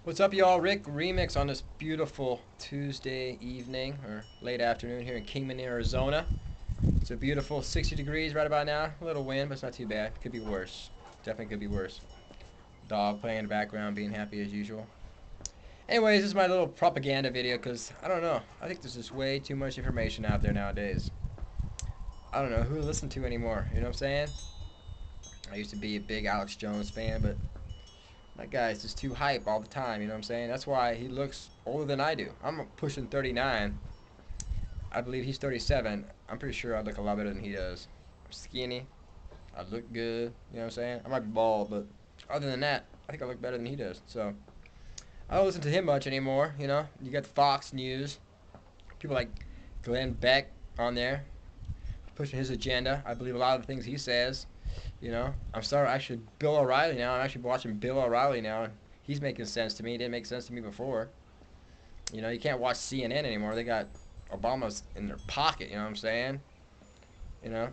What's up, y'all? Rick Remix on this beautiful Tuesday evening or late afternoon here in Kingman, Arizona. It's a beautiful 60 degrees right about now. A little wind, but it's not too bad. Could be worse. Definitely could be worse. Dog playing in the background, being happy as usual. Anyways, this is my little propaganda video because I don't know. I think there's just way too much information out there nowadays. I don't know who to listen to anymore. You know what I'm saying? I used to be a big Alex Jones fan, but that guy's just too hype all the time, you know what I'm saying? That's why he looks older than I do. I'm pushing 39. I believe he's 37. I'm pretty sure I look a lot better than he does. I'm skinny. I look good, you know what I'm saying? I might be bald, but other than that, I think I look better than he does. So, I don't listen to him much anymore, you know? You got Fox News. People like Glenn Beck on there pushing his agenda. I believe a lot of the things he says. You know, I'm sorry. Actually, Bill O'Reilly now. I'm actually watching Bill O'Reilly now. He's making sense to me. He didn't make sense to me before. You know, you can't watch CNN anymore. They got Obama's in their pocket. You know what I'm saying? You know,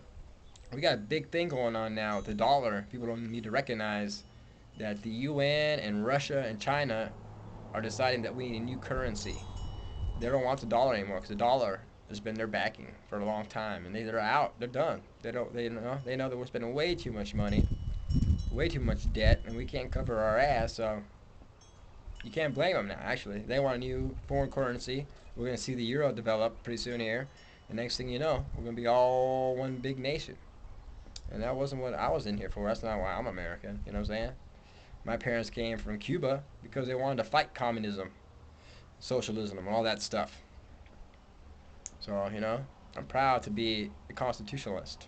we got a big thing going on now with the dollar. People don't need to recognize that the UN and Russia and China are deciding that we need a new currency. They don't want the dollar anymore because the dollar has been their backing for a long time, and they're out. They're done. They know that we're spending way too much money, way too much debt, and we can't cover our ass. So you can't blame them now. Actually, they want a new foreign currency. We're gonna see the euro develop pretty soon here, and next thing you know, we're gonna be all one big nation. And that wasn't what I was in here for. That's not why I'm American. You know what I'm saying? My parents came from Cuba because they wanted to fight communism, socialism, and all that stuff. So, you know, I'm proud to be a constitutionalist.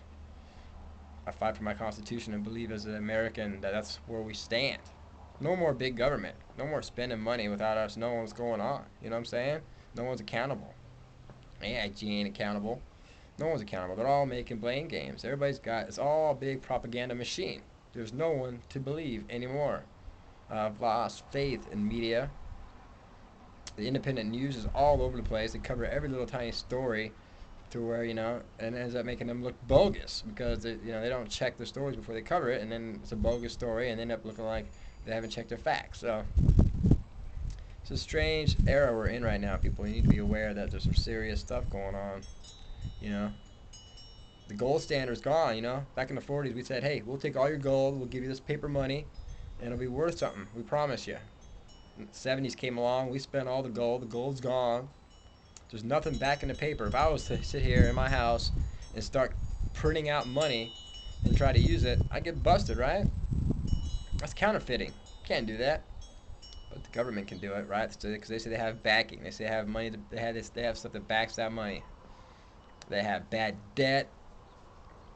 I fight for my constitution and believe as an American that that's where we stand. No more big government. No more spending money without us knowing what's going on. You know what I'm saying? No one's accountable. AIG ain't accountable. No one's accountable. They're all making blame games. It's all a big propaganda machine. There's no one to believe anymore. I've lost faith in media. The independent news is all over the place. They cover every little tiny story to where and it ends up making them look bogus because they don't check the stories before they cover it, and then it's a bogus story, and they end up looking like they haven't checked their facts. So it's a strange era we're in right now, people. You need to be aware that there's some serious stuff going on. You know, the gold standard's gone. You know, back in the 40s, we said, hey, we'll take all your gold, we'll give you this paper money, and it'll be worth something. We promise you. The 70s came along, we spent all the gold's gone. There's nothing back in the paper. If I was to sit here in my house and start printing out money and try to use it, I'd get busted, right? That's counterfeiting. Can't do that. But the government can do it, right? Because they say they have backing. They say they have money. They have stuff that backs that money. They have bad debt,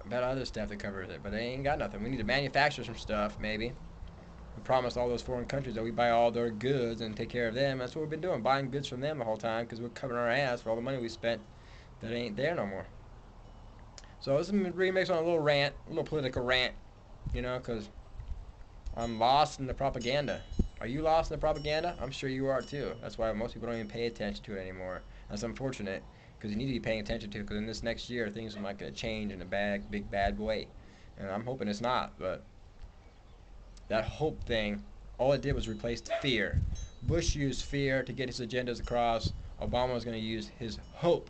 bad other stuff that covers it. But they ain't got nothing. We need to manufacture some stuff, maybe. We promised all those foreign countries that we buy all their goods and take care of them. That's what we've been doing, buying goods from them the whole time because we're covering our ass for all the money we spent that ain't there no more. So this is a remix on a little rant, a little political rant, because I'm lost in the propaganda. Are you lost in the propaganda? I'm sure you are too. That's why most people don't even pay attention to it anymore. That's unfortunate because you need to be paying attention to it because in this next year things are not going to change in a big bad way. And I'm hoping it's not, but that hope thing, all it did was replace fear. Bush used fear to get his agendas across. Obama was going to use his hope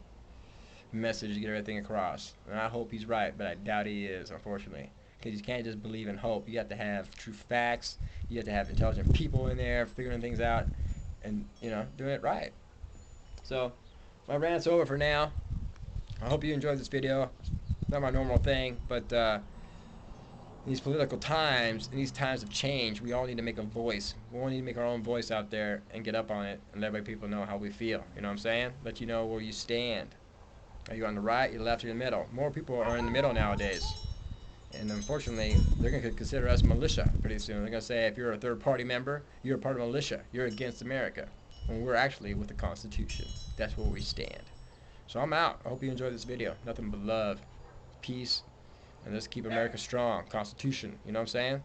message to get everything across. And I hope he's right, but I doubt he is, unfortunately. Because you can't just believe in hope. You have to have true facts. You have to have intelligent people in there figuring things out and, doing it right. So, my rant's over for now. I hope you enjoyed this video. Not my normal thing, but in these political times, in these times of change, we all need to make a voice. We all need to make our own voice out there and get up on it and let people know how we feel. You know what I'm saying? Let you know where you stand. Are you on the right, your left, or your middle? More people are in the middle nowadays. And unfortunately, they're going to consider us militia pretty soon. They're going to say if you're a third-party member, you're a part of militia. You're against America. When we're actually with the Constitution. That's where we stand. So I'm out. I hope you enjoyed this video. Nothing but love, peace, and let's keep America strong. Constitution. You know what I'm saying?